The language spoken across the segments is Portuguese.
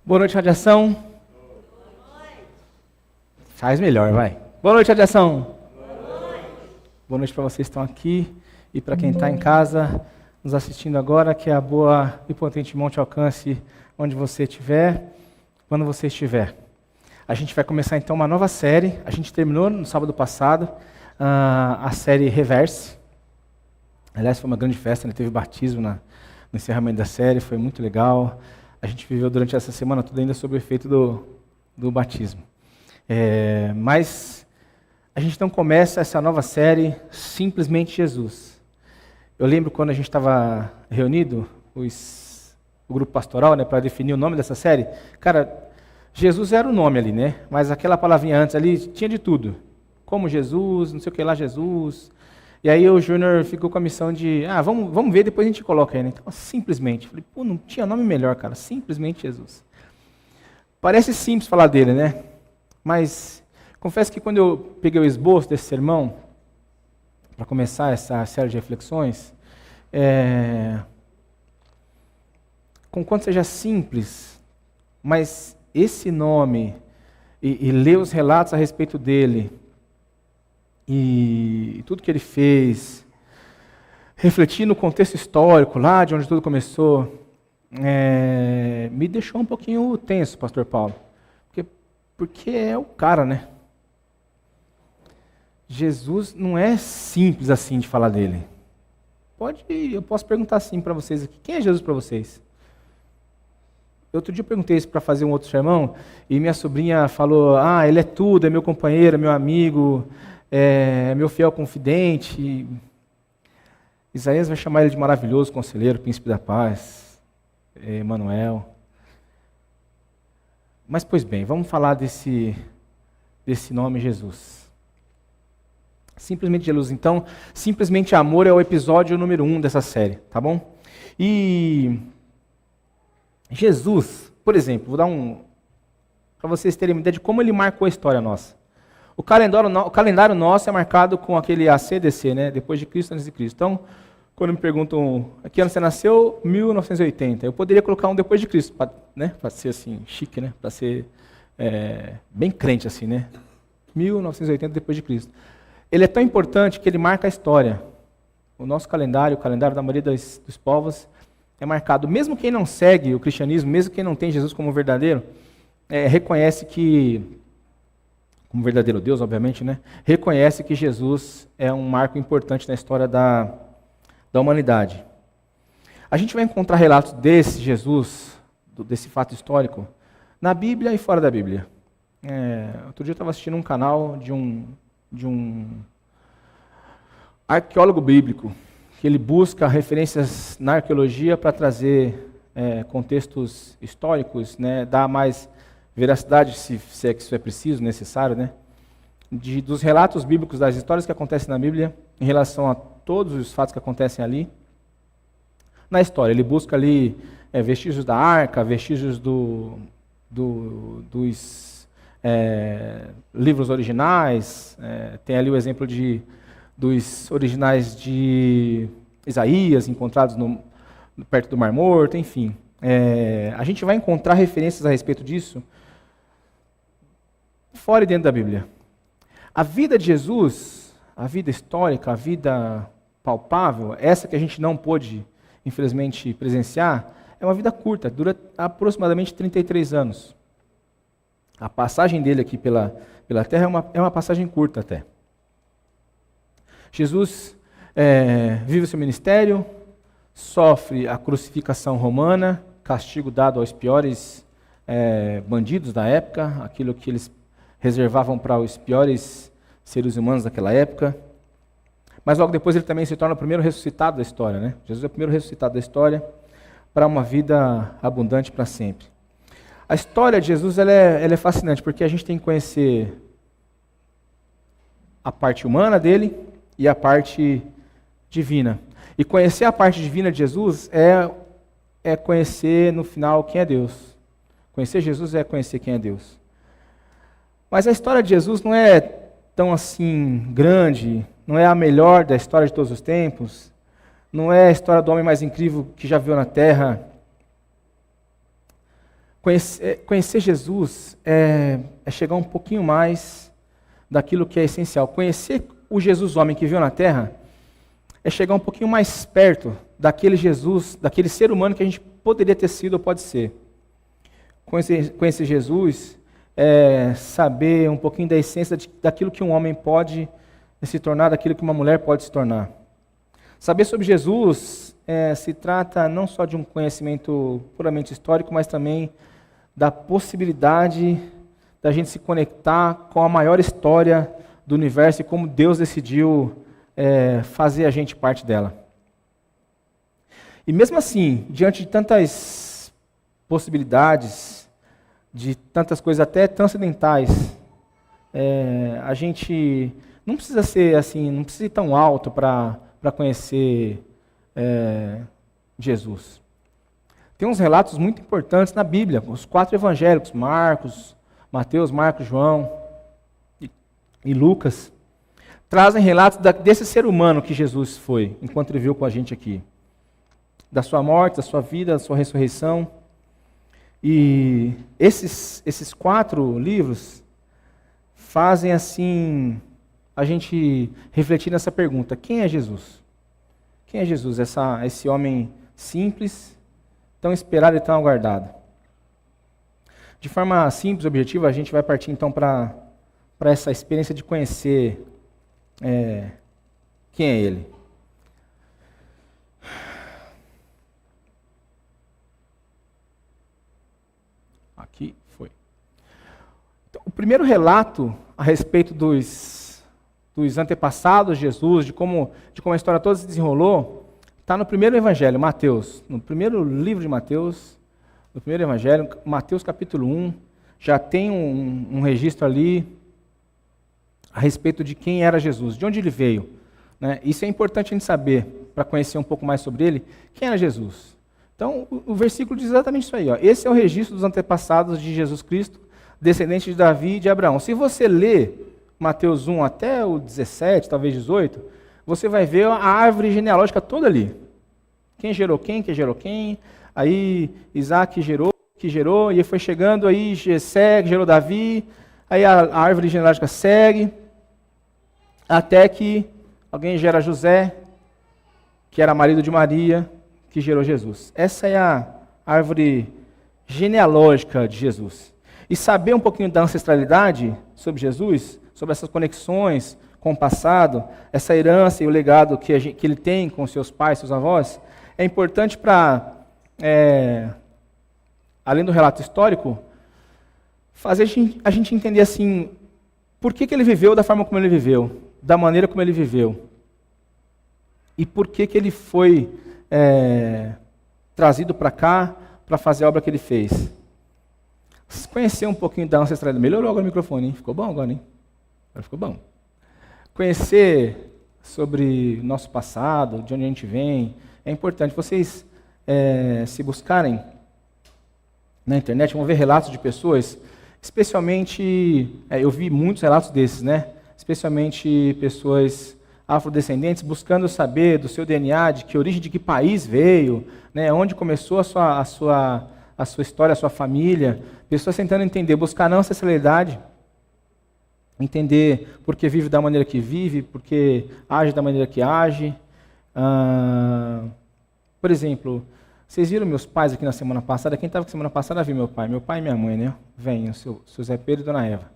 Boa noite, radiação. Faz melhor, vai. Boa noite, radiação. Boa noite para vocês que estão aqui e para quem está em casa nos assistindo agora, que a boa e potente mão te alcance onde você estiver, quando você estiver. A gente vai começar então uma nova série. A gente terminou no sábado passado a série Reverse. Aliás, foi uma grande festa, né? Teve batismo no encerramento da série, foi muito legal. A gente viveu durante essa semana toda ainda sob o efeito do batismo. Mas a gente então começa essa nova série, Simplesmente Jesus. Eu lembro quando a gente estava reunido, o grupo pastoral, né, para definir o nome dessa série. Cara, Jesus era o nome ali, né? Mas aquela palavrinha antes ali tinha de tudo. Como Jesus, não sei o que lá, Jesus. E aí o Júnior ficou com a missão de, vamos ver, depois a gente coloca aí, né? Então, simplesmente. Falei, não tinha nome melhor, cara. Simplesmente Jesus. Parece simples falar dele, né? Mas confesso que quando eu peguei o esboço desse sermão, para começar essa série de reflexões, conquanto seja simples, mas esse nome, e ler os relatos a respeito dele, e tudo que ele fez, refletir no contexto histórico, lá de onde tudo começou, me deixou um pouquinho tenso, pastor Paulo. Porque é o cara, né? Jesus não é simples assim de falar dele. Eu posso perguntar assim para vocês aqui, quem é Jesus para vocês? Outro dia eu perguntei isso para fazer um outro sermão, e minha sobrinha falou, ele é tudo, é meu companheiro, é meu amigo, é meu fiel confidente. Isaías vai chamar ele de maravilhoso conselheiro, príncipe da paz, Emanuel. Mas, pois bem, vamos falar desse nome Jesus. Simplesmente Jesus. Então, Simplesmente Amor é o episódio número 1 dessa série, tá bom? E Jesus, por exemplo, vou dar para vocês terem uma ideia de como ele marcou a história nossa. O calendário nosso é marcado com aquele ACDC, né? Depois de Cristo, antes de Cristo. Então, quando me perguntam, que ano você nasceu? 1980. Eu poderia colocar um depois de Cristo, para ser assim, chique, né? Para ser bem crente assim, né? 1980 depois de Cristo. Ele é tão importante que ele marca a história. O nosso calendário, o calendário da maioria dos povos, é marcado. Mesmo quem não segue o cristianismo, mesmo quem não tem Jesus como verdadeiro, reconhece que, como verdadeiro Deus, obviamente, né? Reconhece que Jesus é um marco importante na história da humanidade. A gente vai encontrar relatos desse Jesus, desse fato histórico, na Bíblia e fora da Bíblia. Outro dia eu estava assistindo um canal de um arqueólogo bíblico, que ele busca referências na arqueologia para trazer contextos históricos, né, dar mais veracidade, se é que isso é preciso, necessário, né, dos relatos bíblicos, das histórias que acontecem na Bíblia, em relação a todos os fatos que acontecem ali, na história. Ele busca ali vestígios da arca, vestígios dos livros originais, tem ali o exemplo dos originais de Isaías, encontrados perto do Mar Morto, enfim. A gente vai encontrar referências a respeito disso fora e dentro da Bíblia. A vida de Jesus, a vida histórica, a vida palpável, essa que a gente não pôde, infelizmente, presenciar, é uma vida curta, dura aproximadamente 33 anos. A passagem dele aqui pela terra é uma passagem curta até. Jesus vive o seu ministério, sofre a crucificação romana, castigo dado aos piores bandidos da época, aquilo que eles reservavam para os piores seres humanos daquela época. Mas logo depois ele também se torna o primeiro ressuscitado da história, né? Jesus é o primeiro ressuscitado da história para uma vida abundante para sempre. A história de Jesus ela é fascinante, porque a gente tem que conhecer a parte humana dele e a parte divina. E conhecer a parte divina de Jesus é conhecer, no final, quem é Deus. Conhecer Jesus é conhecer quem é Deus. Mas a história de Jesus não é tão assim grande, não é a melhor da história de todos os tempos, não é a história do homem mais incrível que já viu na Terra. Conhecer Jesus é chegar um pouquinho mais daquilo que é essencial. Conhecer o Jesus homem que veio na Terra é chegar um pouquinho mais perto daquele Jesus, daquele ser humano que a gente poderia ter sido ou pode ser. Conhecer Jesus é saber um pouquinho da essência daquilo que um homem pode se tornar, daquilo que uma mulher pode se tornar. Saber sobre Jesus se trata não só de um conhecimento puramente histórico, mas também da possibilidade da gente se conectar com a maior história do universo e como Deus decidiu fazer a gente parte dela. E mesmo assim, diante de tantas possibilidades, de tantas coisas até transcendentais, a gente não precisa ser assim, não precisa ir tão alto para conhecer Jesus. Tem uns relatos muito importantes na Bíblia, os 4 evangélicos, Marcos, Mateus, Marcos, João e Lucas, trazem relatos desse ser humano que Jesus foi, enquanto ele veio com a gente aqui. Da sua morte, da sua vida, da sua ressurreição. E esses 4 livros fazem assim a gente refletir nessa pergunta: quem é Jesus? Quem é Jesus? Esse homem simples, tão esperado e tão aguardado. De forma simples e objetiva, a gente vai partir então para essa experiência de conhecer quem é Ele. Aqui foi. Então, o primeiro relato a respeito dos antepassados de Jesus, de como a história toda se desenrolou, está no primeiro evangelho, Mateus. No primeiro livro de Mateus, no primeiro evangelho, Mateus capítulo 1, já tem um registro ali a respeito de quem era Jesus, de onde ele veio. Né? Isso é importante a gente saber, para conhecer um pouco mais sobre ele, quem era Jesus. Então, o versículo diz exatamente isso aí. Ó. Esse é o registro dos antepassados de Jesus Cristo, descendente de Davi e de Abraão. Se você ler Mateus 1 até o 17, talvez 18, você vai ver a árvore genealógica toda ali. Quem gerou quem, aí Isaac gerou, e foi chegando, aí Jessé gerou Davi, aí a árvore genealógica segue, até que alguém gera José, que era marido de Maria, que gerou Jesus. Essa é a árvore genealógica de Jesus. E saber um pouquinho da ancestralidade sobre Jesus, sobre essas conexões com o passado, essa herança e o legado que ele tem com seus pais, seus avós, é importante para, além do relato histórico, fazer a gente entender assim, por que ele viveu da forma como ele viveu, da maneira como ele viveu, e por que ele foi trazido para cá para fazer a obra que ele fez. Conhecer um pouquinho da ancestralidade. Melhorou agora o microfone, hein? Ficou bom agora, hein? Agora ficou bom. Conhecer sobre nosso passado, de onde a gente vem, é importante. Vocês, se buscarem na internet, vão ver relatos de pessoas, especialmente, eu vi muitos relatos desses, né? Especialmente pessoas afrodescendentes buscando saber do seu DNA, de que origem, de que país veio, né? Onde começou a sua história, a sua família. Pessoas tentando entender, buscar não ancestralidade, entender por que vive da maneira que vive, por que age da maneira que age. Por exemplo, vocês viram meus pais aqui na semana passada? Quem estava aqui semana passada viu meu pai e minha mãe, né? Vem, o seu Zé Pedro e Dona Eva.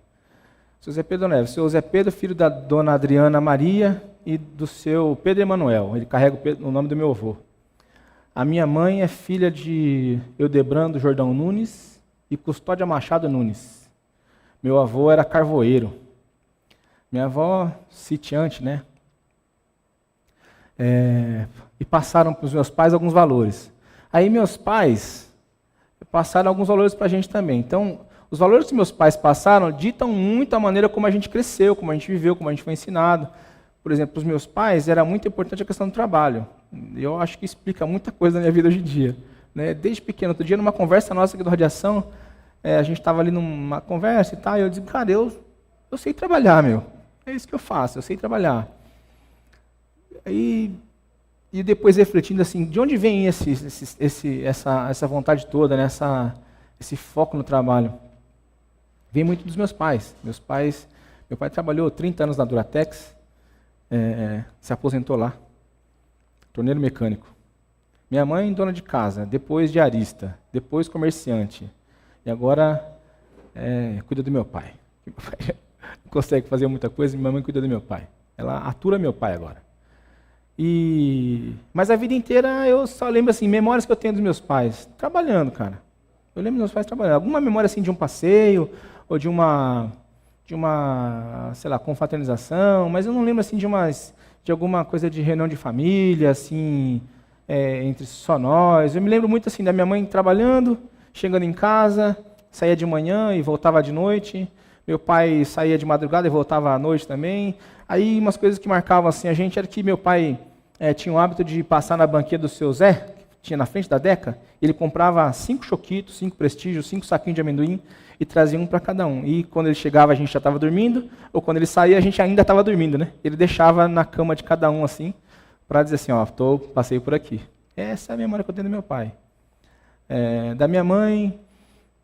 Seu Zé Pedro e Dona Eva. Seu Zé Pedro, filho da Dona Adriana Maria e do seu Pedro Emanuel. Ele carrega o nome do meu avô. A minha mãe é filha de Eudebrando Jordão Nunes e Custódia Machado Nunes. Meu avô era carvoeiro. Minha avó, sitiante, né? E passaram para os meus pais alguns valores. Aí meus pais passaram alguns valores para a gente também. Então, os valores que meus pais passaram ditam muito a maneira como a gente cresceu, como a gente viveu, como a gente foi ensinado. Por exemplo, para os meus pais era muito importante a questão do trabalho. Eu acho que explica muita coisa na minha vida hoje em dia. Né? Desde pequeno, outro dia, numa conversa nossa aqui do Radiação, a gente estava ali numa conversa e tal, e eu disse, cara, eu sei trabalhar, meu. É isso que eu faço, eu sei trabalhar. E depois refletindo assim, de onde vem essa vontade toda, né? esse foco no trabalho. Vem muito dos meus pais. Meu pai trabalhou 30 anos na Duratex, se aposentou lá, torneiro mecânico. Minha mãe, dona de casa, depois diarista, depois comerciante, e agora cuida do meu pai. Meu pai não consegue fazer muita coisa, minha mãe cuida do meu pai. Ela atura meu pai agora. Mas a vida inteira eu só lembro assim, memórias que eu tenho dos meus pais, trabalhando, cara. Eu lembro dos meus pais trabalhando. Alguma memória assim de um passeio, ou de uma, sei lá, confraternização, mas eu não lembro assim de alguma coisa de reunião de família, assim, entre só nós. Eu me lembro muito assim da minha mãe trabalhando, chegando em casa, saía de manhã e voltava de noite. Meu pai saía de madrugada e voltava à noite também. Aí umas coisas que marcavam assim a gente era que meu pai tinha o hábito de passar na banquinha do seu Zé, que tinha na frente da Deca. Ele comprava 5 choquitos, 5 prestígios, 5 saquinhos de amendoim e trazia um para cada um. E quando ele chegava a gente já estava dormindo, ou quando ele saía a gente ainda estava dormindo, né? Ele deixava na cama de cada um assim, para dizer assim, ó, passei por aqui. Essa é a memória que eu tenho do meu pai. Da minha mãe,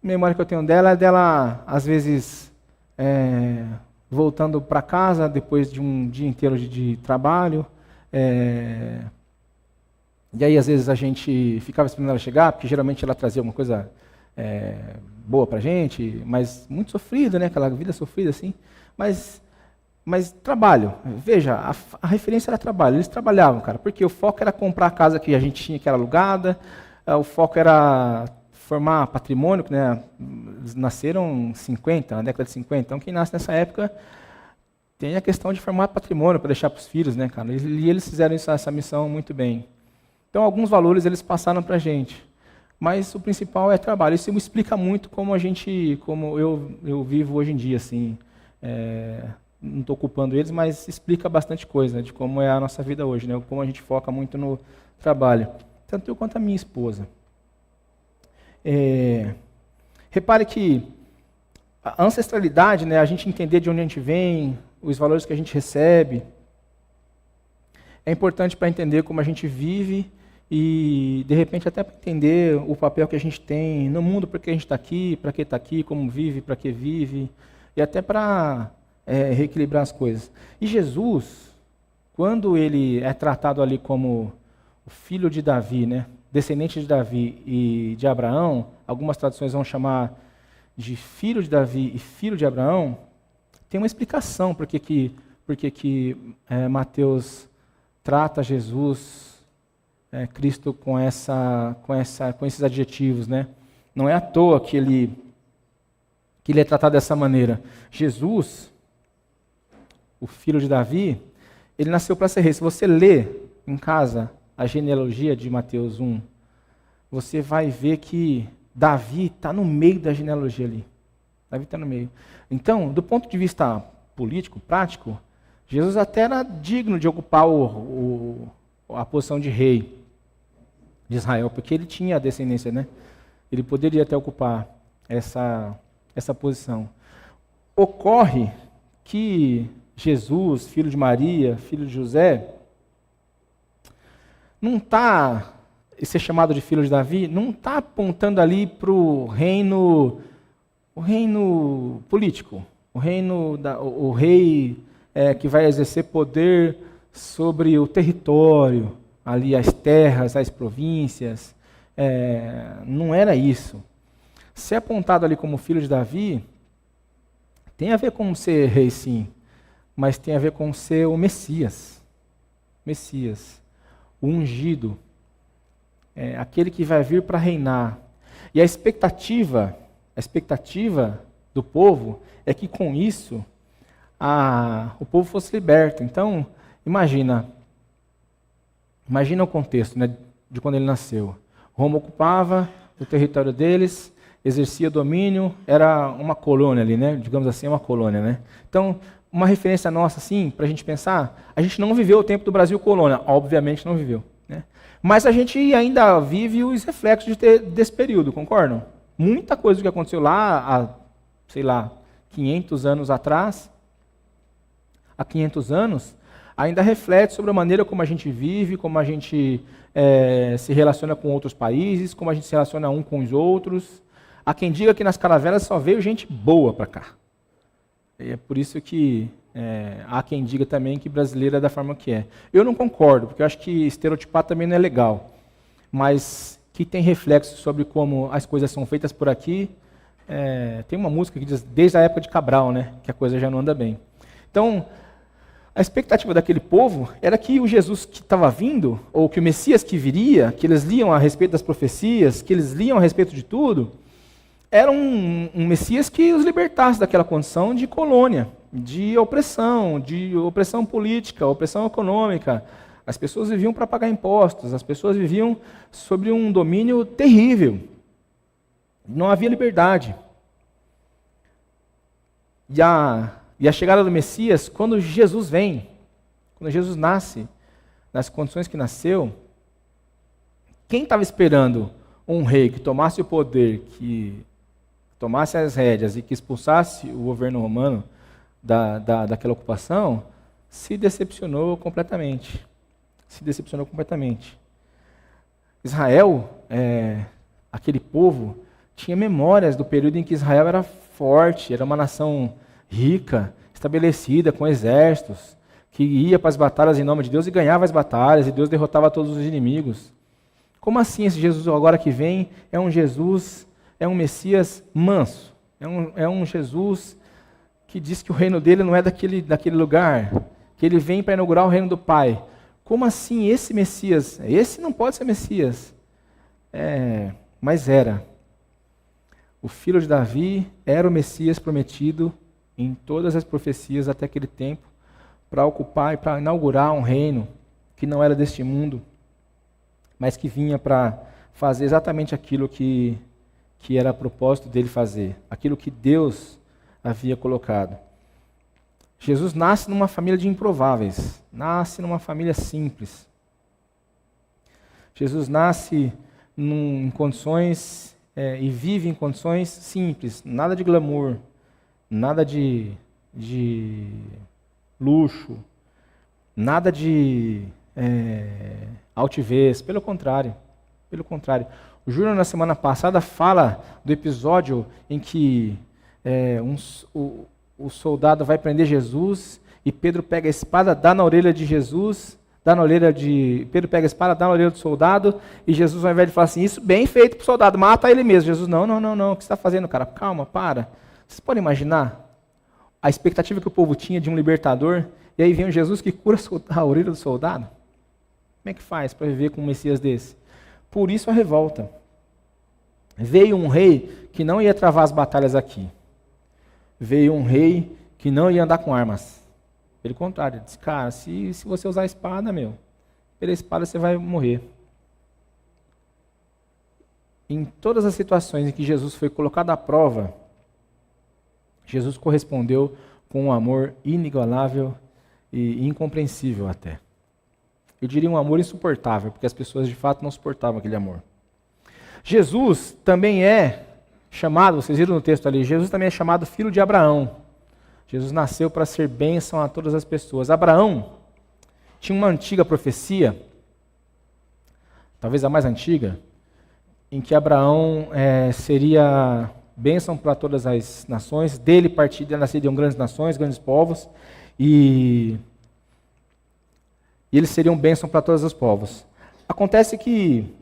a memória que eu tenho dela às vezes voltando para casa depois de um dia inteiro de trabalho. E aí às vezes a gente ficava esperando ela chegar, porque geralmente ela trazia alguma coisa boa para a gente, mas muito sofrida, né? Aquela vida sofrida assim. Mas trabalho, veja, a referência era trabalho. Eles trabalhavam, cara, porque o foco era comprar a casa que a gente tinha, que era alugada, o foco era formar patrimônio, né? Eles nasceram na década de 50, então quem nasce nessa época tem a questão de formar patrimônio para deixar para os filhos, né, cara? E eles fizeram essa missão muito bem. Então alguns valores eles passaram para a gente, mas o principal é trabalho. Isso me explica muito como eu vivo hoje em dia, assim. Não estou culpando eles, mas explica bastante coisa, né, de como é a nossa vida hoje, né? Como a gente foca muito no trabalho, tanto eu quanto a minha esposa. Repare que a ancestralidade, né, a gente entender de onde a gente vem, os valores que a gente recebe, é importante para entender como a gente vive e, de repente, até para entender o papel que a gente tem no mundo, por que a gente está aqui, para que está aqui, como vive, para que vive, e até para reequilibrar as coisas. E Jesus, quando ele é tratado ali como o filho de Davi, né, descendente de Davi e de Abraão, algumas traduções vão chamar de filho de Davi e filho de Abraão, tem uma explicação por que Mateus trata Jesus, Cristo, com esses adjetivos, né? Não é à toa que ele é tratado dessa maneira. Jesus, o filho de Davi, ele nasceu para ser rei. Se você lê em casa a genealogia de Mateus 1, você vai ver que Davi está no meio da genealogia ali. Davi está no meio. Então, do ponto de vista político, prático, Jesus até era digno de ocupar a posição de rei de Israel, porque ele tinha a descendência, né? Ele poderia até ocupar essa posição. Ocorre que Jesus, filho de Maria, filho de José, não está, ser chamado de filho de Davi, não está apontando ali para o reino político, o rei que vai exercer poder sobre o território, ali as terras, as províncias. Não era isso. Ser apontado ali como filho de Davi tem a ver com ser rei, sim, mas tem a ver com ser o Messias, o ungido, aquele que vai vir para reinar. E a expectativa do povo é que com isso o povo fosse liberto. Então, imagina o contexto, né, de quando ele nasceu. Roma ocupava o território deles, exercia domínio, era uma colônia ali, né? Digamos assim, uma colônia, né? Então, uma referência nossa, assim, para a gente pensar, a gente não viveu o tempo do Brasil colônia, obviamente não viveu, né? Mas a gente ainda vive os reflexos desse período, concordam? Muita coisa que aconteceu lá há, sei lá, 500 anos atrás, há 500 anos, ainda reflete sobre a maneira como a gente vive, como a gente se relaciona com outros países, como a gente se relaciona um com os outros. Há quem diga que nas Caravelas só veio gente boa para cá. E é por isso que há quem diga também que brasileiro é da forma que é. Eu não concordo, porque eu acho que estereotipar também não é legal. Mas que tem reflexo sobre como as coisas são feitas por aqui. Tem uma música que diz, desde a época de Cabral, né, que a coisa já não anda bem. Então, a expectativa daquele povo era que o Jesus que estava vindo, ou que o Messias que viria, que eles liam a respeito das profecias, que eles liam a respeito de tudo, era um Messias que os libertasse daquela condição de colônia, de opressão política, opressão econômica. As pessoas viviam para pagar impostos, as pessoas viviam sobre um domínio terrível. Não havia liberdade. E a chegada do Messias, quando Jesus vem, quando Jesus nasce, nas condições que nasceu, quem estava esperando um rei que tomasse o poder, que tomasse as rédeas e que expulsasse o governo romano daquela ocupação, se decepcionou completamente. Se decepcionou completamente. Israel, aquele povo, tinha memórias do período em que Israel era forte, era uma nação rica, estabelecida, com exércitos, que ia para as batalhas em nome de Deus e ganhava as batalhas, e Deus derrotava todos os inimigos. Como assim esse Jesus agora que vem é um Jesus, é um Messias manso? É um Jesus que diz que o reino dele não é daquele lugar, que ele vem para inaugurar o reino do Pai. Como assim esse Messias? Esse não pode ser Messias. Mas era. O filho de Davi era o Messias prometido em todas as profecias até aquele tempo, para ocupar e para inaugurar um reino que não era deste mundo, mas que vinha para fazer exatamente aquilo que era propósito dele fazer, aquilo que Deus havia colocado. Jesus nasce numa família de improváveis, nasce numa família simples. Jesus nasce em condições e vive em condições simples, nada de glamour, nada de luxo, nada de altivez, pelo contrário. O Júnior, na semana passada, fala do episódio em que o soldado vai prender Jesus e Pedro pega a espada, dá na orelha de Jesus, Pedro pega a espada, dá na orelha do soldado, e Jesus, ao invés de falar assim, isso bem feito para o soldado, mata ele mesmo. Jesus, não, o que você está fazendo, cara? Calma, para. Vocês podem imaginar a expectativa que o povo tinha de um libertador, e aí vem um Jesus que cura a orelha do soldado? Como é que faz para viver com um Messias desse? Por isso a revolta. Veio um rei que não ia travar as batalhas aqui. Veio um rei que não ia andar com armas. Pelo contrário, ele disse, cara, se você usar a espada, pela espada você vai morrer. Em todas as situações em que Jesus foi colocado à prova, Jesus correspondeu com um amor inigualável e incompreensível até. Eu diria um amor insuportável, porque as pessoas de fato não suportavam aquele amor. Jesus também é chamado, vocês viram no texto ali, Jesus também é chamado filho de Abraão. Jesus nasceu para ser bênção a todas as pessoas. Abraão tinha uma antiga profecia, talvez a mais antiga, em que Abraão seria bênção para todas as nações, dele nasceriam grandes nações, grandes povos, e eles seriam bênção para todos os povos. Acontece que,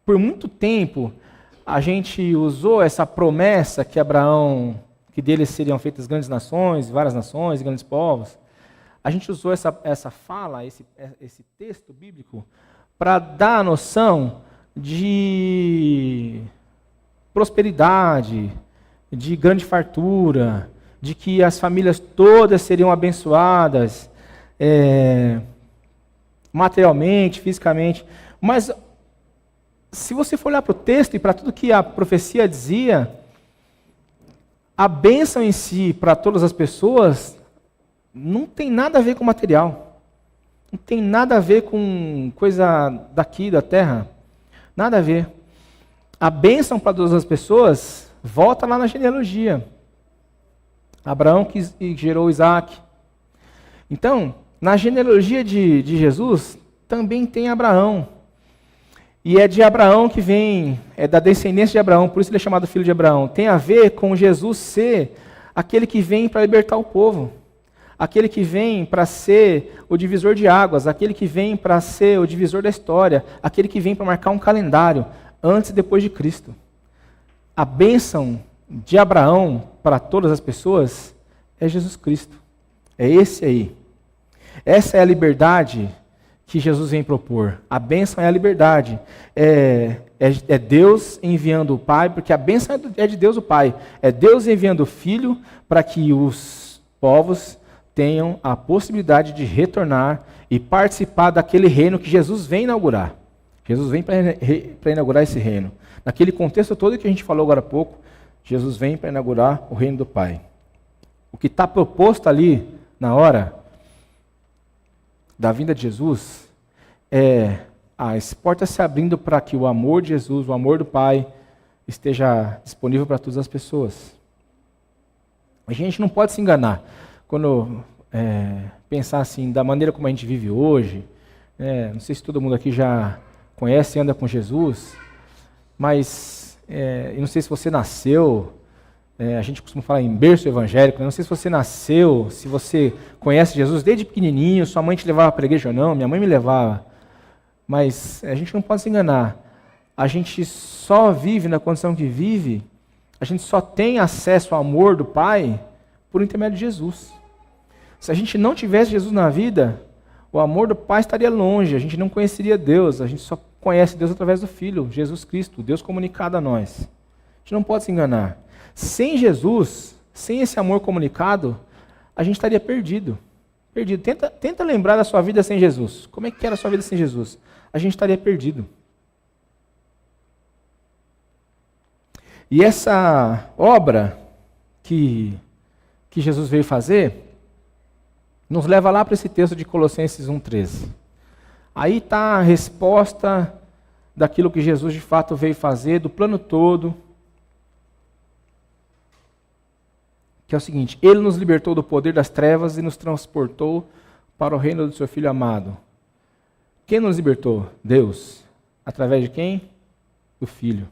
por muito tempo, a gente usou essa promessa que que deles seriam feitas grandes nações, várias nações, grandes povos. A gente usou essa fala, esse texto bíblico, para dar a noção de prosperidade, de grande fartura, de que as famílias todas seriam abençoadas, materialmente, fisicamente. Mas, se você for olhar para o texto e para tudo que a profecia dizia, a bênção em si para todas as pessoas não tem nada a ver com material. Não tem nada a ver com coisa daqui, da terra. Nada a ver. A bênção para todas as pessoas volta lá na genealogia. Abraão que gerou Isaac. Então, na genealogia de Jesus, também tem Abraão. E é de Abraão que vem, é da descendência de Abraão, por isso ele é chamado filho de Abraão. Tem a ver com Jesus ser aquele que vem para libertar o povo. Aquele que vem para ser o divisor de águas, aquele que vem para ser o divisor da história, aquele que vem para marcar um calendário antes e depois de Cristo. A bênção de Abraão para todas as pessoas é Jesus Cristo. É esse aí. Essa é a liberdade que Jesus vem propor. A bênção é a liberdade. É Deus enviando o Pai, porque a bênção é de Deus o Pai. É Deus enviando o Filho para que os povos tenham a possibilidade de retornar e participar daquele reino que Jesus vem inaugurar. Jesus vem para inaugurar esse reino. Naquele contexto todo que a gente falou agora há pouco, Jesus vem para inaugurar o reino do Pai. O que está proposto ali, na hora da vinda de Jesus, é as portas se abrindo para que o amor de Jesus, o amor do Pai, esteja disponível para todas as pessoas. A gente não pode se enganar. Quando pensar assim, da maneira como a gente vive hoje, não sei se todo mundo aqui já conhece e anda com Jesus, mas eu não sei se você nasceu, a gente costuma falar em berço evangélico, eu não sei se você nasceu, se você conhece Jesus desde pequenininho, sua mãe te levava para a igreja ou não, minha mãe me levava, mas a gente não pode se enganar, a gente só vive na condição que vive, a gente só tem acesso ao amor do Pai por intermédio de Jesus. Se a gente não tivesse Jesus na vida, o amor do Pai estaria longe, a gente não conheceria Deus, a gente só conhece Deus através do Filho, Jesus Cristo, Deus comunicado a nós. A gente não pode se enganar. Sem Jesus, sem esse amor comunicado, a gente estaria perdido. Perdido. Tenta lembrar da sua vida sem Jesus. Como é que era a sua vida sem Jesus? A gente estaria perdido. E essa obra que Jesus veio fazer, nos leva lá para esse texto de Colossenses 1,13. Aí está a resposta daquilo que Jesus de fato veio fazer, do plano todo, que é o seguinte: Ele nos libertou do poder das trevas e nos transportou para o reino do seu Filho amado. Quem nos libertou? Deus. Através de quem? Do Filho.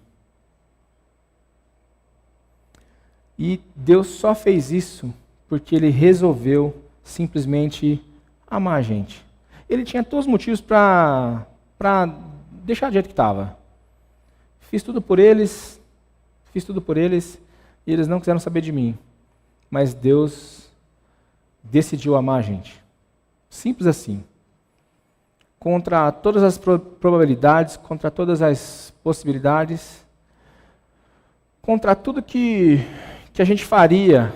E Deus só fez isso porque Ele resolveu simplesmente amar a gente. Ele tinha todos os motivos para deixar do jeito que estava. Fiz tudo por eles, e eles não quiseram saber de mim. Mas Deus decidiu amar a gente. Simples assim. Contra todas as probabilidades, contra todas as possibilidades, contra tudo que a gente faria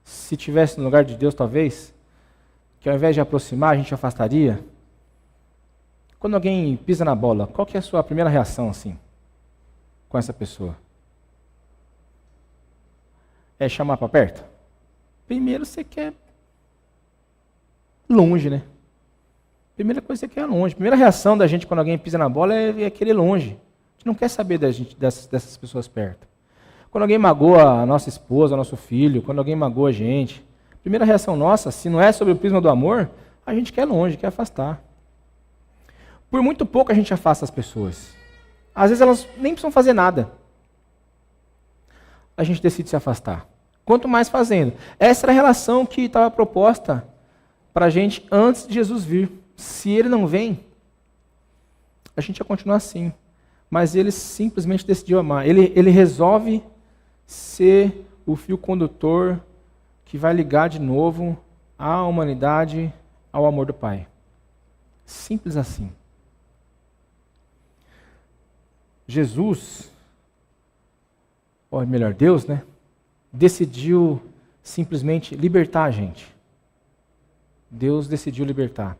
se estivesse no lugar de Deus, talvez, que ao invés de aproximar, a gente afastaria. Quando alguém pisa na bola, qual que é a sua primeira reação assim, com essa pessoa? É chamar para perto? Primeiro você quer longe, né? Primeira coisa que você quer é longe. Primeira reação da gente quando alguém pisa na bola é querer longe. A gente não quer saber dessas pessoas perto. Quando alguém magoa a nossa esposa, o nosso filho, quando alguém magoa a gente, a primeira reação nossa, se não é sobre o prisma do amor, a gente quer longe, quer afastar. Por muito pouco a gente afasta as pessoas. Às vezes elas nem precisam fazer nada. A gente decide se afastar. Quanto mais fazendo. Essa era a relação que estava proposta para a gente antes de Jesus vir. Se ele não vem, a gente ia continuar assim. Mas ele simplesmente decidiu amar. Ele resolve ser o fio condutor que vai ligar de novo a humanidade ao amor do Pai. Simples assim. Jesus, ou melhor, Deus, né? Decidiu simplesmente libertar a gente. Deus decidiu libertar.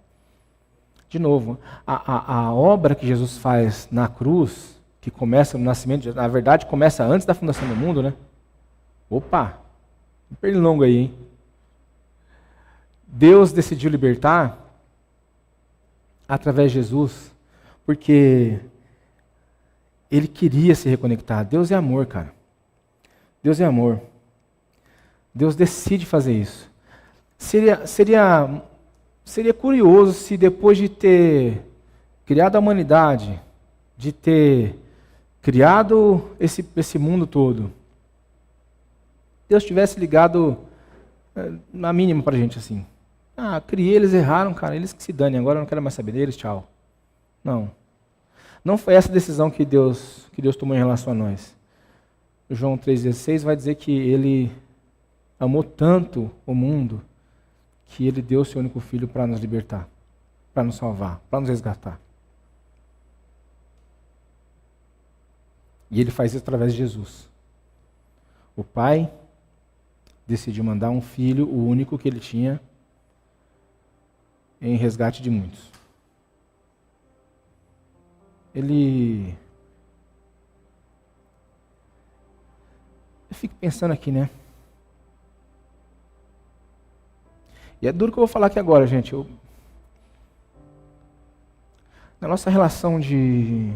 De novo, a obra que Jesus faz na cruz, que começa no nascimento, na verdade começa antes da fundação do mundo, né? Opa, um pernilongo aí, hein? Deus decidiu libertar através de Jesus, porque Ele queria se reconectar. Deus é amor, cara. Deus é amor. Deus decide fazer isso. Seria curioso se depois de ter criado a humanidade, de ter criado esse mundo todo, Deus tivesse ligado na mínima pra gente assim. Criei, eles erraram, cara, eles que se danem, agora eu não quero mais saber deles, tchau. Não. Não foi essa decisão que Deus tomou em relação a nós. João 3,16 vai dizer que ele amou tanto o mundo que ele deu o seu único filho para nos libertar, para nos salvar, para nos resgatar. E ele faz isso através de Jesus. O Pai decidiu mandar um filho, o único que ele tinha, em resgate de muitos. Eu fico pensando aqui, né? E é duro que eu vou falar aqui agora, gente. Na nossa relação de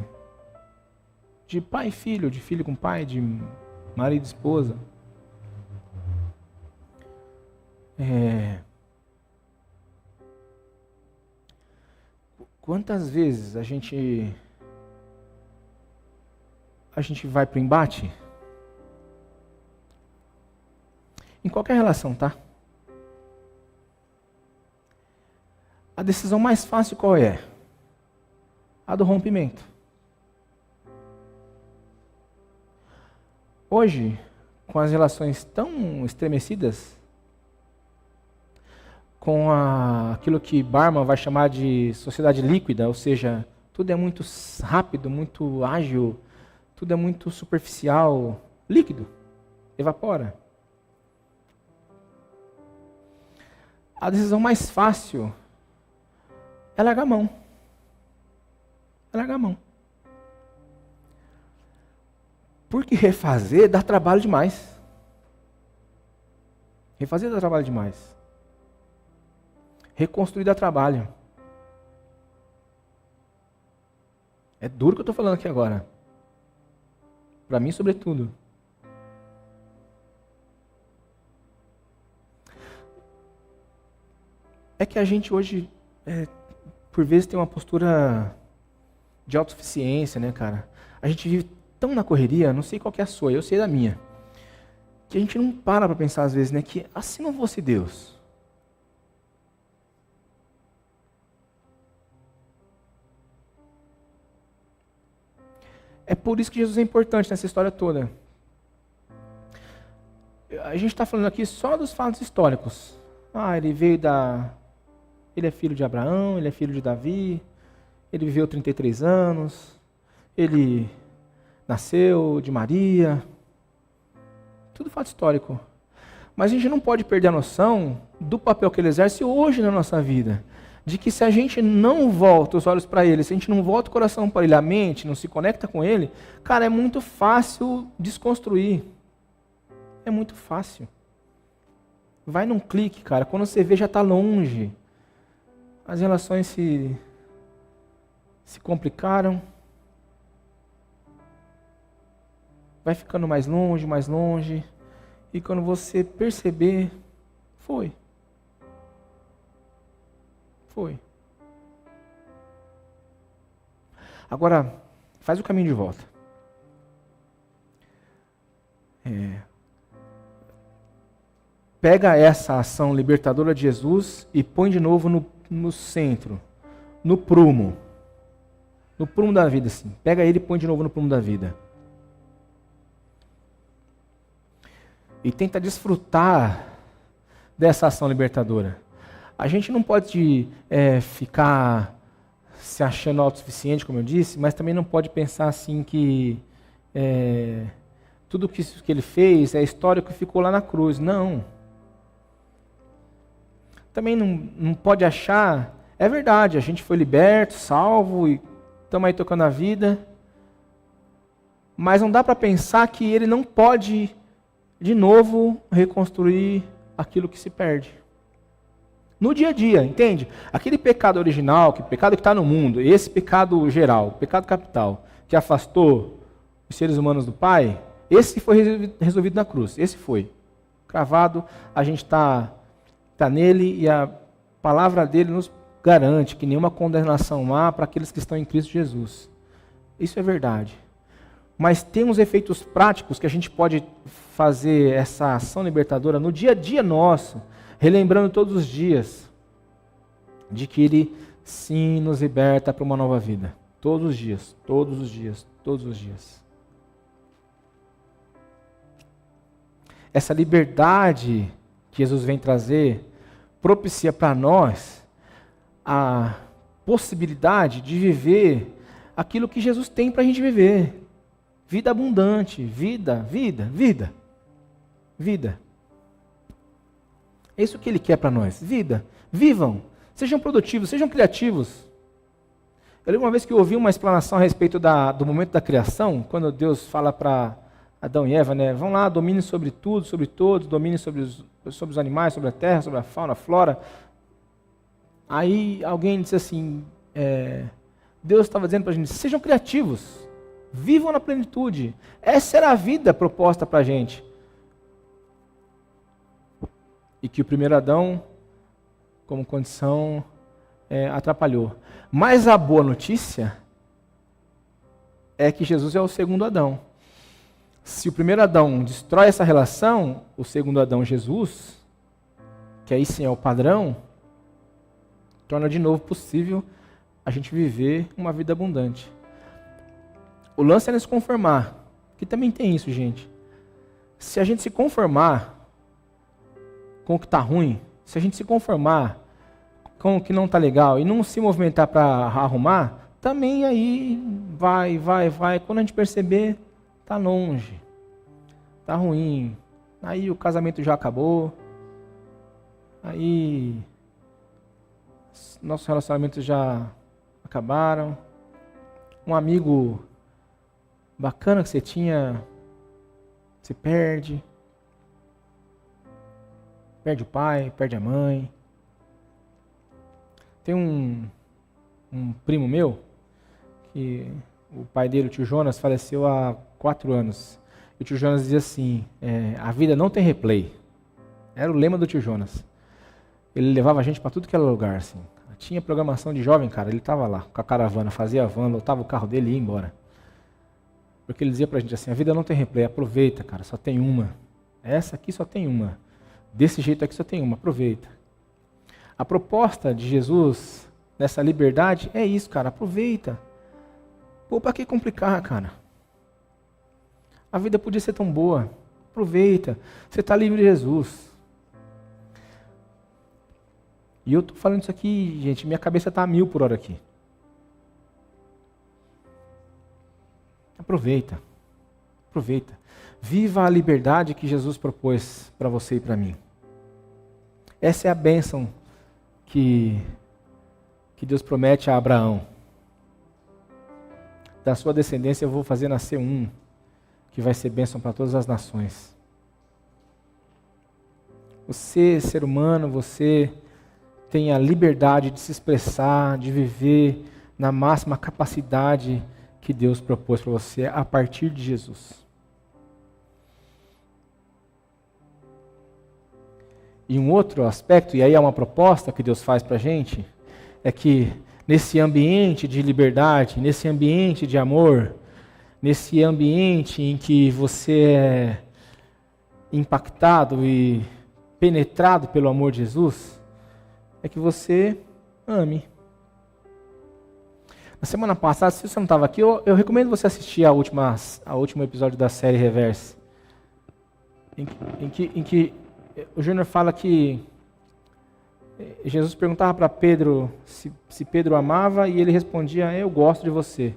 pai e filho, de filho com pai, de marido e esposa, quantas vezes a gente vai para o embate? Em qualquer relação, tá? A decisão mais fácil qual é? A do rompimento. Hoje, com as relações tão estremecidas, com aquilo que Barman vai chamar de sociedade líquida, ou seja, tudo é muito rápido, muito ágil, tudo é muito superficial, líquido, evapora. A decisão mais fácil é largar a mão. É largar a mão. Porque refazer dá trabalho demais. Refazer dá trabalho demais. Reconstruir dá trabalho. É duro o que eu estou falando aqui agora. Para mim, sobretudo. É que a gente hoje, por vezes, tem uma postura de autossuficiência, né, cara? A gente vive tão na correria, não sei qual que é a sua, eu sei da minha, que a gente não para pensar às vezes, né, que se não fosse Deus, é por isso que Jesus é importante nessa história toda. A gente está falando aqui só dos fatos históricos. Ele é filho de Abraão, ele é filho de Davi, ele viveu 33 anos, ele nasceu de Maria, tudo fato histórico. Mas a gente não pode perder a noção do papel que ele exerce hoje na nossa vida. De que se a gente não volta os olhos para ele, se a gente não volta o coração para ele, a mente, não se conecta com ele, cara, é muito fácil desconstruir. É muito fácil. Vai num clique, cara, quando você vê já está longe. As relações se complicaram. Vai ficando mais longe. E quando você perceber, foi. Agora, faz o caminho de volta. Pega essa ação libertadora de Jesus e põe de novo no centro, no prumo da vida, assim. Pega ele e põe de novo no prumo da vida. E tenta desfrutar dessa ação libertadora. A gente não pode ficar se achando autossuficiente, como eu disse, mas também não pode pensar assim que tudo que ele fez é história que ficou lá na cruz. Não. Também não pode achar... É verdade, a gente foi liberto, salvo, e estamos aí tocando a vida. Mas não dá para pensar que ele não pode, de novo, reconstruir aquilo que se perde. No dia a dia, entende? Aquele pecado original, que pecado que está no mundo, esse pecado geral, o pecado capital, que afastou os seres humanos do Pai, esse foi resolvido na cruz, esse foi. Cravado, a gente está nele e a palavra dele nos garante que nenhuma condenação há para aqueles que estão em Cristo Jesus. Isso é verdade. Mas tem uns efeitos práticos que a gente pode fazer essa ação libertadora no dia a dia nosso, relembrando todos os dias de que Ele sim nos liberta para uma nova vida. Todos os dias, todos os dias, todos os dias. Essa liberdade que Jesus vem trazer propicia para nós a possibilidade de viver aquilo que Jesus tem para a gente viver. Vida abundante, vida. É isso que Ele quer para nós, vida. Vivam, sejam produtivos, sejam criativos. Eu lembro uma vez que eu ouvi uma explanação a respeito do momento da criação, quando Deus fala para Adão e Eva, né? Vão lá, dominem sobre tudo, sobre todos, dominem sobre os animais, sobre a terra, sobre a fauna, a flora. Aí alguém disse assim, Deus estava dizendo para a gente, sejam criativos, vivam na plenitude. Essa era a vida proposta para a gente. E que o primeiro Adão, como condição, atrapalhou. Mas a boa notícia é que Jesus é o segundo Adão. Se o primeiro Adão destrói essa relação, o segundo Adão, Jesus, que aí sim é o padrão, torna de novo possível a gente viver uma vida abundante. O lance é nos conformar, que também tem isso, gente. Se a gente se conformar com o que está ruim, se a gente se conformar com o que não está legal e não se movimentar para arrumar, também aí vai. Quando a gente perceber, está longe, está ruim. Aí o casamento já acabou, aí nossos relacionamentos já acabaram. Um amigo bacana que você tinha, se perde. Perde o pai, perde a mãe. Tem um primo meu, que o pai dele, o tio Jonas, faleceu há 4 anos. E o tio Jonas dizia assim, a vida não tem replay. Era o lema do tio Jonas. Ele levava a gente para tudo que era lugar, assim. Tinha programação de jovem, cara, ele estava lá com a caravana, fazia a van, lotava o carro dele e ia embora. Porque ele dizia pra gente assim, a vida não tem replay, aproveita, cara, só tem uma. Essa aqui só tem uma. Desse jeito aqui só tem uma, aproveita. A proposta de Jesus nessa liberdade é isso, cara, aproveita. Pô, pra que complicar, cara? A vida podia ser tão boa. Aproveita. Você está livre de Jesus. E eu estou falando isso aqui, gente, minha cabeça está a 1000 por hora aqui. Aproveita. Aproveita. Viva a liberdade que Jesus propôs para você e para mim. Essa é a bênção que Deus promete a Abraão. Da sua descendência eu vou fazer nascer um, que vai ser bênção para todas as nações. Você, ser humano, você tem a liberdade de se expressar, de viver na máxima capacidade que Deus propôs para você a partir de Jesus. E um outro aspecto, e aí é uma proposta que Deus faz para a gente, é que nesse ambiente de liberdade, nesse ambiente de amor, nesse ambiente em que você é impactado e penetrado pelo amor de Jesus, é que você ame. Na semana passada, se você não estava aqui, eu recomendo você assistir ao último episódio da série Reverse, em que o Júnior fala que Jesus perguntava para Pedro se Pedro amava e ele respondia, eu gosto de você.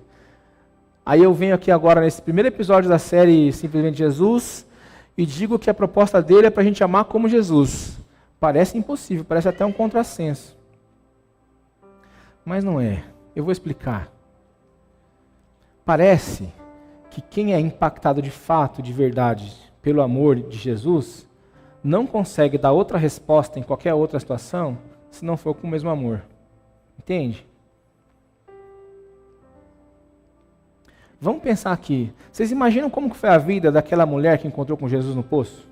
Aí eu venho aqui agora nesse primeiro episódio da série Simplesmente Jesus e digo que a proposta dele é para a gente amar como Jesus. Parece impossível, parece até um contrassenso. Mas não é. Eu vou explicar. Parece que quem é impactado de fato, de verdade, pelo amor de Jesus, não consegue dar outra resposta em qualquer outra situação se não for com o mesmo amor. Entende? Vamos pensar aqui. Vocês imaginam como que foi a vida daquela mulher que encontrou com Jesus no poço?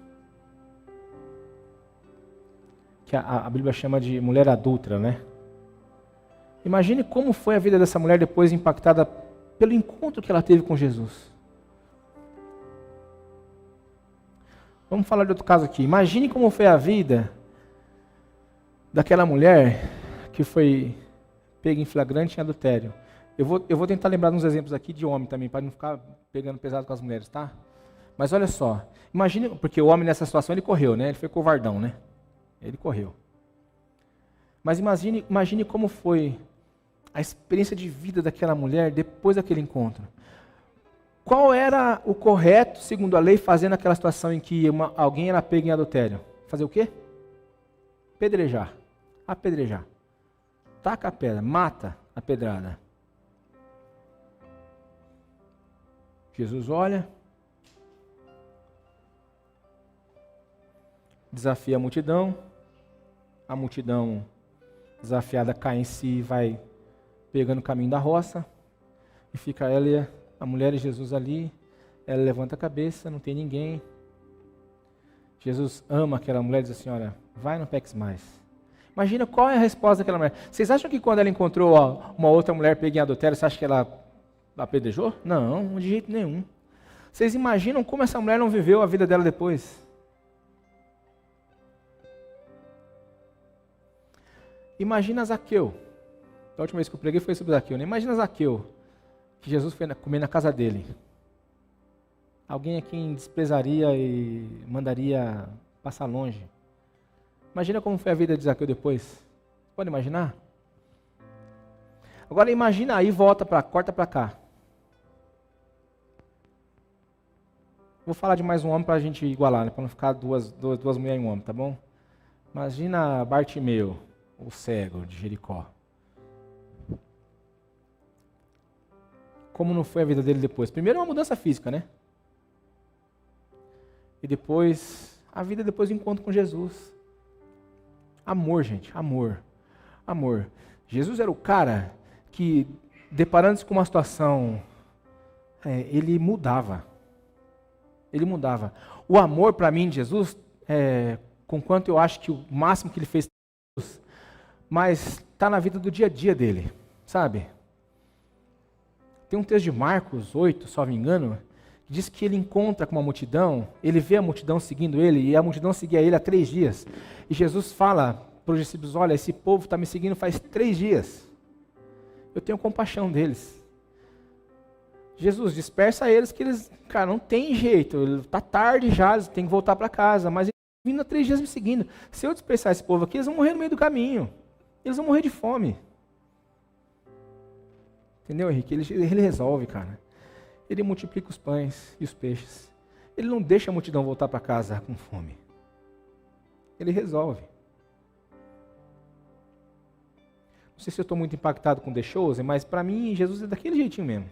Que a Bíblia chama de mulher adúltera, né? Imagine como foi a vida dessa mulher depois impactada pelo encontro que ela teve com Jesus. Vamos falar de outro caso aqui. Imagine como foi a vida daquela mulher que foi pega em flagrante em adultério. Eu vou tentar lembrar uns exemplos aqui de homem também, para não ficar pegando pesado com as mulheres, tá? Mas olha só, imagine, porque o homem nessa situação ele correu, né? Ele foi covardão, né? Ele correu. Mas imagine como foi a experiência de vida daquela mulher depois daquele encontro. Qual era o correto, segundo a lei, fazer naquela situação em que alguém era pego em adultério? Fazer o quê? Apedrejar. Apedrejar. Taca a pedra, mata a pedrada. Jesus olha, desafia a multidão desafiada cai em si e vai pegando o caminho da roça, e fica ela, a mulher e Jesus ali. Ela levanta a cabeça, não tem ninguém. Jesus ama aquela mulher e diz assim, olha, vai, não peques mais. Imagina qual é a resposta daquela mulher. Vocês acham que quando ela encontrou uma outra mulher pega em adultério, você acha que ela apedrejou? Não, de jeito nenhum. Vocês imaginam como essa mulher não viveu a vida dela depois? Imagina Zaqueu. A última vez que eu preguei foi sobre Zaqueu, né? Imagina Zaqueu, que Jesus foi comer na casa dele. Alguém a quem desprezaria e mandaria passar longe. Imagina como foi a vida de Zaqueu depois. Pode imaginar? Agora imagina aí, corta para cá. Vou falar de mais um homem para a gente igualar, né? Para não ficar duas mulheres em um homem, tá bom? Imagina Bartimeu, o cego de Jericó. Como não foi a vida dele depois? Primeiro uma mudança física, né? E depois, a vida depois do encontro com Jesus. Amor, gente, amor. Amor. Jesus era o cara que, deparando-se com uma situação, ele mudava. Ele mudava. O amor, para mim, de Jesus, conquanto eu acho que o máximo que ele fez, mas está na vida do dia a dia dele, sabe? Tem um texto de Marcos 8, só me engano, que diz que ele encontra com uma multidão, ele vê a multidão seguindo ele, e a multidão seguia ele há 3 dias. E Jesus fala para os discípulos, olha, esse povo está me seguindo faz 3 dias. Eu tenho compaixão deles. Jesus, dispersa eles, que eles, cara, não tem jeito, está tarde já, eles têm que voltar para casa, mas eles estão vindo há 3 dias me seguindo. Se eu dispersar esse povo aqui, eles vão morrer no meio do caminho. Eles vão morrer de fome. Entendeu, Henrique? Ele resolve, cara. Ele multiplica os pães e os peixes. Ele não deixa a multidão voltar para casa com fome. Ele resolve. Não sei se eu estou muito impactado com The Chosen, mas para mim, Jesus é daquele jeitinho mesmo.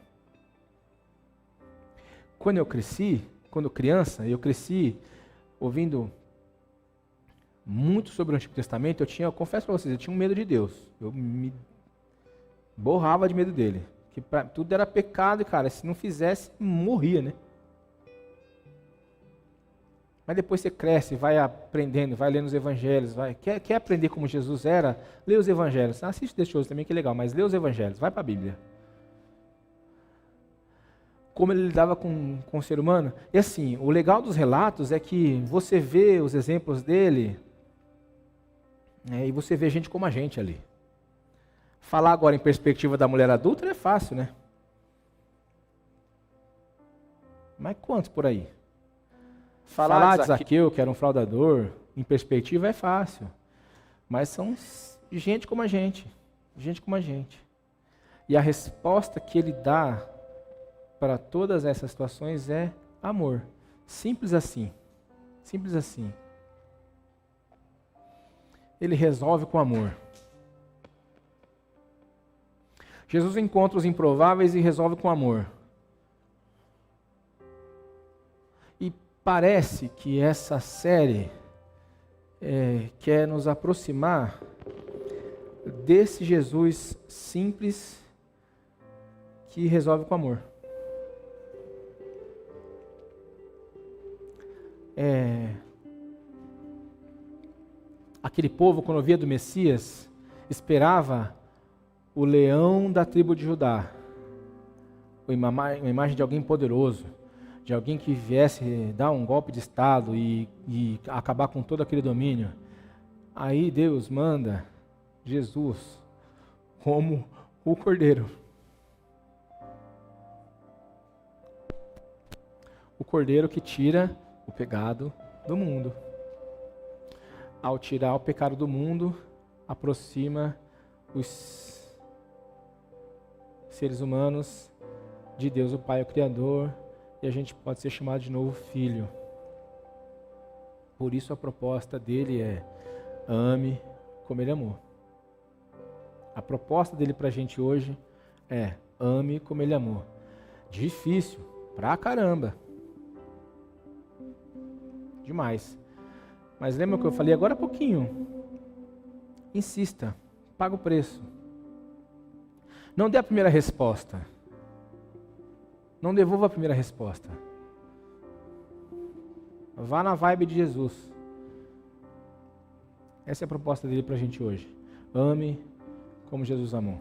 Quando criança, eu cresci ouvindo muito sobre o Antigo Testamento, eu confesso para vocês, eu tinha um medo de Deus. Eu me borrava de medo dele. Que tudo era pecado e, cara, se não fizesse, morria, né? Mas depois você cresce, vai aprendendo, vai lendo os evangelhos, quer aprender como Jesus era, lê os evangelhos. Assiste The Chosen também, que é legal, mas lê os evangelhos, vai para a Bíblia. Como ele lidava com o ser humano. E assim, o legal dos relatos é que você vê os exemplos dele, e você vê gente como a gente ali. Falar agora em perspectiva da mulher adulta é fácil, né? Mas quantos por aí? Falar de Zaqueu, que era um fraudador, em perspectiva é fácil. Mas são gente como a gente. Gente como a gente. E a resposta que ele dá para todas essas situações é amor. Simples assim. Simples assim. Ele resolve com amor. Jesus encontra os improváveis e resolve com amor. E parece que essa série quer nos aproximar desse Jesus simples que resolve com amor. Aquele povo, quando ouvia do Messias, esperava o leão da tribo de Judá, uma imagem de alguém poderoso, de alguém que viesse dar um golpe de Estado e acabar com todo aquele domínio. Aí Deus manda Jesus como o Cordeiro. O Cordeiro que tira o pecado do mundo. Ao tirar o pecado do mundo, aproxima os seres humanos de Deus, o Pai, o Criador, e a gente pode ser chamado de novo filho. Por isso a proposta dele é: ame como ele amou. A proposta dele pra gente hoje é: ame como ele amou. Difícil, pra caramba. Demais. Mas lembra o que eu falei agora há pouquinho? Insista, paga o preço. Não dê a primeira resposta. Não devolva a primeira resposta. Vá na vibe de Jesus. Essa é a proposta dele pra gente hoje. Ame como Jesus amou.